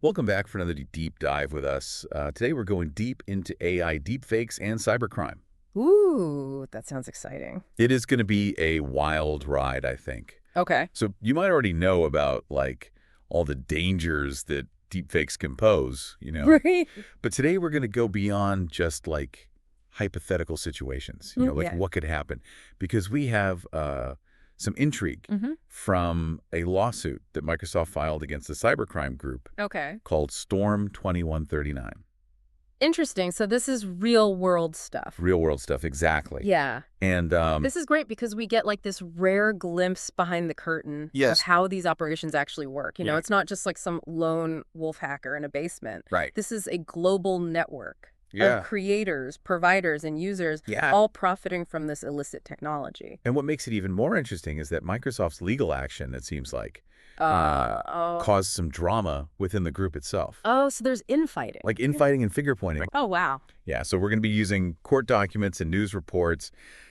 Welcome back for another deep dive with us. Today we're going deep into AI deepfakes and cybercrime. Ooh, that sounds exciting. It is going to be a wild ride, I think. Okay. So you might already know about all the dangers that deepfakes can pose. Right. But today we're going to go beyond just hypothetical situations, like Yeah. what could happen, because we have some intrigue hmm from a lawsuit that Microsoft filed against the cybercrime group Okay. called Storm 2139. Interesting. So this is real world stuff. Real world stuff, exactly. Yeah. And This is great because we get like this rare glimpse behind the curtain of yes, how these operations actually work. yeah, It's not just like some lone wolf hacker in a basement. right. This is a global network of Yeah, creators, providers, and users yeah. all profiting from this illicit technology. And what makes it even more interesting is that Microsoft's legal action, it seems like, Uh, oh, caused some drama within the group itself, oh, so there's infighting. like infighting and finger pointing. Oh, wow. Yeah, so we're going to be using court documents and news reports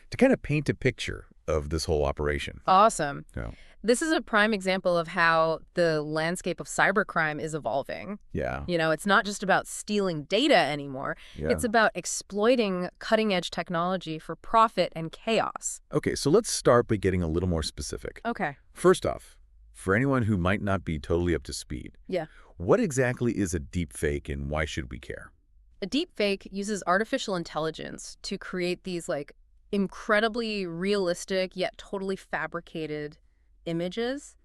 to kind of paint a picture of this whole operation. Awesome. So, This is a prime example of how the landscape of cybercrime is evolving. yeah, It's not just about stealing data anymore. yeah. It's about exploiting cutting-edge technology for profit and chaos. Okay, so let's start by getting a little more specific. Okay. First off, for anyone who might not be totally up to speed, Yeah. what exactly is a deepfake and why should we care? A deepfake uses artificial intelligence to create these incredibly realistic yet totally fabricated images,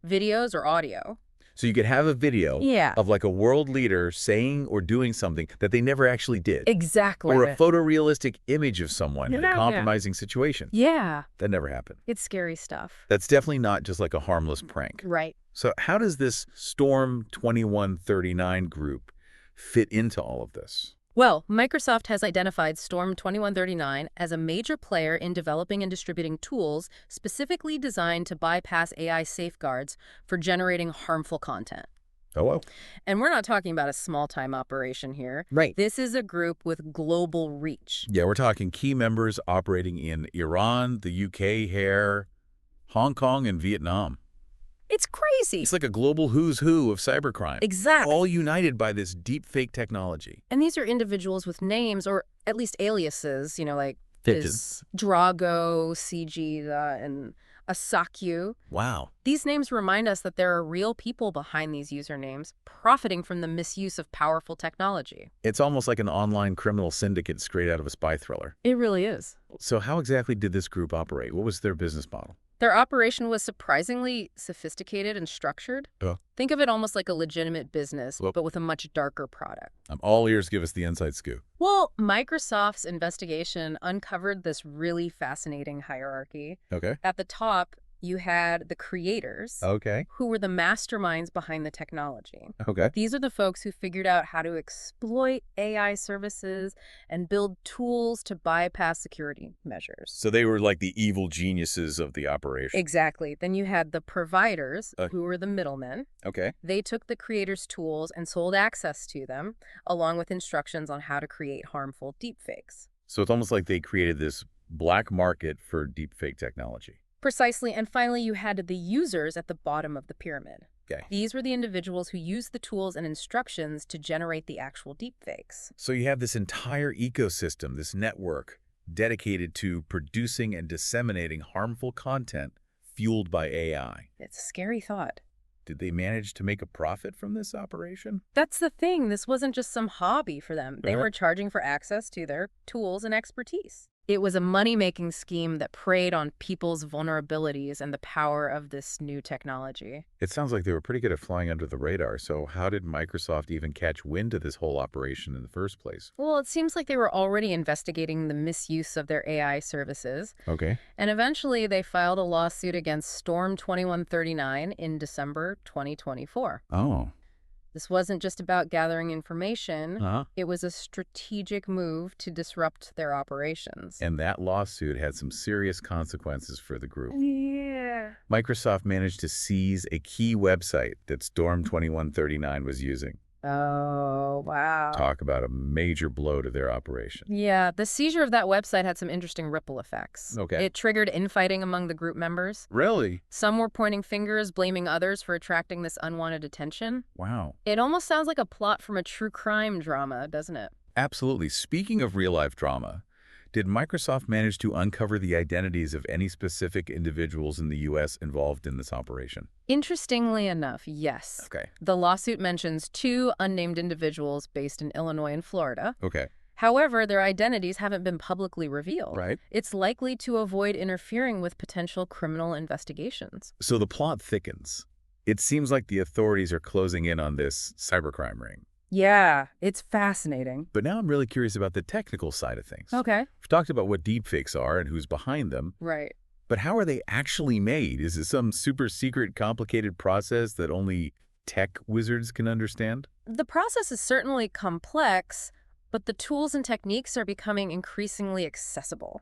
videos, or audio. So you could have a video Yeah. of a world leader saying or doing something that they never actually did. Exactly. Or a photorealistic image of someone in a Yeah. compromising situation. Yeah. That never happened. It's scary stuff. That's definitely not just like a harmless prank. Right. So how does this Storm 2139 group fit into all of this? Well, Microsoft has identified Storm 2139 as a major player in developing and distributing tools specifically designed to bypass AI safeguards for generating harmful content. Oh, well. And we're not talking about a small-time operation here. Right. This is a group with global reach. Yeah, we're talking key members operating in Iran, the UK, Hong Kong, and Vietnam. It's crazy. It's like a global who's who of cybercrime. Exactly. All united by this deepfake technology. And these are individuals with names, or at least aliases, like Fictions. this Drago, CG, and Asakyu. Wow. These names remind us that there are real people behind these usernames profiting from the misuse of powerful technology. It's almost like an online criminal syndicate straight out of a spy thriller. It really is. So how exactly did this group operate? What was their business model? Their operation was surprisingly sophisticated and structured. Oh. Think of it almost like a legitimate business, Well, but with a much darker product. I'm all ears. Give us the inside scoop. Well, Microsoft's investigation uncovered this really fascinating hierarchy. Okay. At the top, you had the creators, Okay. who were the masterminds behind the technology. Okay. These are the folks who figured out how to exploit AI services and build tools to bypass security measures. So they were like the evil geniuses of the operation. Exactly. Then you had the providers, Uh, who were the middlemen. Okay. They took the creators' tools and sold access to them, along with instructions on how to create harmful deepfakes. So it's almost like they created this black market for deepfake technology. Precisely. And finally, you had the users at the bottom of the pyramid. Okay. These were the individuals who used the tools and instructions to generate the actual deepfakes. So you have this entire ecosystem, this network, dedicated to producing and disseminating harmful content fueled by AI. It's a scary thought. Did they manage to make a profit from this operation? That's the thing. This wasn't just some hobby for them. They Uh-huh. were charging for access to their tools and expertise. It was a money-making scheme that preyed on people's vulnerabilities and the power of this new technology. It sounds like they were pretty good at flying under the radar. So how did Microsoft even catch wind of this whole operation in the first place? Well, it seems like they were already investigating the misuse of their AI services, Okay. and eventually they filed a lawsuit against Storm 2139 in December 2024. Oh. This wasn't just about gathering information. Uh-huh. It was a strategic move to disrupt their operations. And that lawsuit had some serious consequences for the group. Yeah. Microsoft managed to seize a key website that Storm 2139 was using. Oh, wow. Talk about a major blow to their operation. Yeah, the seizure of that website had some interesting ripple effects. Okay. It triggered infighting among the group members. Really? Some were pointing fingers, blaming others for attracting this unwanted attention. Wow. It almost sounds like a plot from a true crime drama, doesn't it? Absolutely. Speaking of real-life drama, did Microsoft manage to uncover the identities of any specific individuals in the U.S. involved in this operation? Interestingly enough, yes. Okay. The lawsuit mentions two unnamed individuals based in Illinois and Florida. Okay. However, their identities haven't been publicly revealed. Right. It's likely to avoid interfering with potential criminal investigations. So the plot thickens. It seems like the authorities are closing in on this cybercrime ring. Yeah, it's fascinating. But now I'm really curious about the technical side of things. Okay. We've talked about what deepfakes are and who's behind them, Right. but how are they actually made? Is it some super secret, complicated process that only tech wizards can understand? The process is certainly complex, but the tools and techniques are becoming increasingly accessible,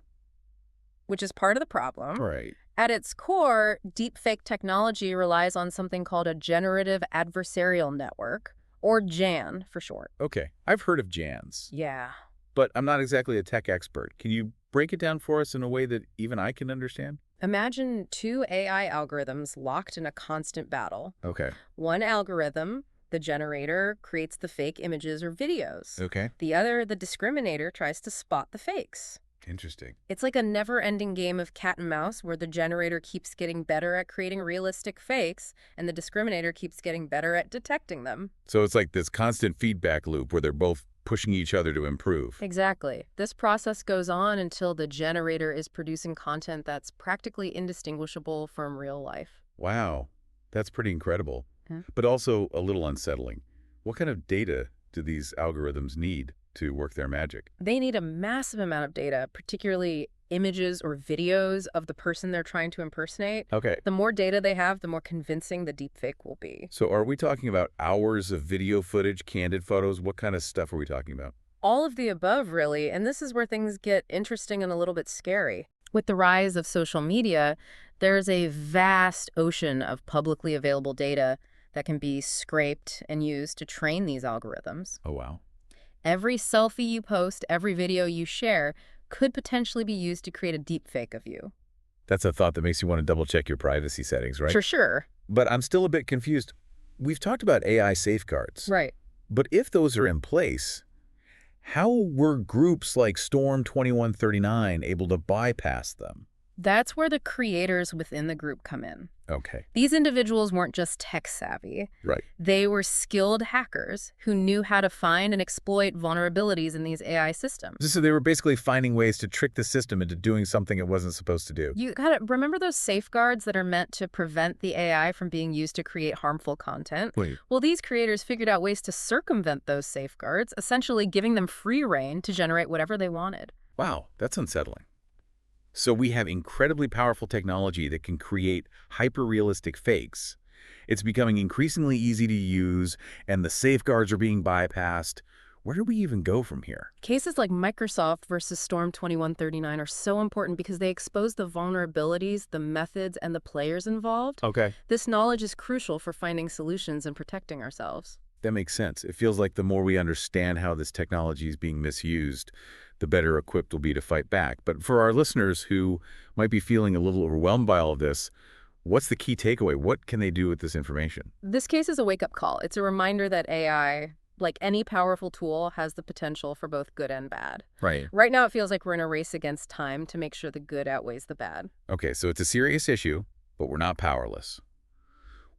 which is part of the problem. Right. At its core, deepfake technology relies on something called a generative adversarial network, or GAN for short. Okay. I've heard of JANs, Yeah. but I'm not exactly a tech expert. Can you break it down for us in a way that even I can understand? Imagine two AI algorithms locked in a constant battle. Okay. One algorithm, the generator, creates the fake images or videos. Okay. The other, the discriminator, tries to spot the fakes. Interesting. It's like a never-ending game of cat and mouse where the generator keeps getting better at creating realistic fakes and the discriminator keeps getting better at detecting them. So it's like this constant feedback loop where they're both pushing each other to improve. Exactly. This process goes on until the generator is producing content that's practically indistinguishable from real life. Wow. That's pretty incredible, Yeah. but also a little unsettling. What kind of data do these algorithms need to work their magic? They need a massive amount of data, particularly images or videos of the person they're trying to impersonate. Okay. The more data they have, the more convincing the deepfake will be. So are we talking about hours of video footage, candid photos? What kind of stuff are we talking about? All of the above, really, and this is where things get interesting and a little bit scary. With the rise of social media, there's a vast ocean of publicly available data that can be scraped and used to train these algorithms. Oh, wow. Every selfie you post, every video you share, could potentially be used to create a deepfake of you. That's a thought that makes you want to double-check your privacy settings, right? For sure. But I'm still a bit confused. We've talked about AI safeguards. Right. But if those are in place, how were groups like Storm 2139 able to bypass them? That's where the creators within the group come in. Okay. These individuals weren't just tech savvy. Right. They were skilled hackers who knew how to find and exploit vulnerabilities in these AI systems. So they were basically finding ways to trick the system into doing something it wasn't supposed to do. You gotta remember those safeguards that are meant to prevent the AI from being used to create harmful content? Wait. Well, these creators figured out ways to circumvent those safeguards, essentially giving them free rein to generate whatever they wanted. Wow, that's unsettling. So we have incredibly powerful technology that can create hyper-realistic fakes. It's becoming increasingly easy to use, and the safeguards are being bypassed. Where do we even go from here? Cases like Microsoft versus Storm 2139 are so important because they expose the vulnerabilities, the methods, and the players involved. Okay. This knowledge is crucial for finding solutions and protecting ourselves. That makes sense. It feels like the more we understand how this technology is being misused, the better equipped we'll be to fight back. But for our listeners who might be feeling a little overwhelmed by all of this, what's the key takeaway? What can they do with this information? This case is a wake-up call. It's a reminder that AI, like any powerful tool, has the potential for both good and bad. Right. Right now, it feels like we're in a race against time to make sure the good outweighs the bad. Okay, so it's a serious issue, but we're not powerless.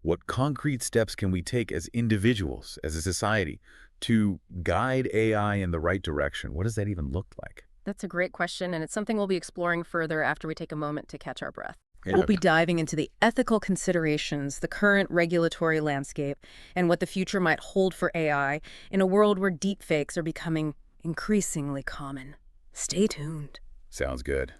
What concrete steps can we take as individuals, as a society, to guide AI in the right direction? What does that even look like? That's a great question, and it's something we'll be exploring further after we take a moment to catch our breath. Yeah. We'll be diving into the ethical considerations, the current regulatory landscape, and what the future might hold for AI in a world where deepfakes are becoming increasingly common. Stay tuned. Sounds good.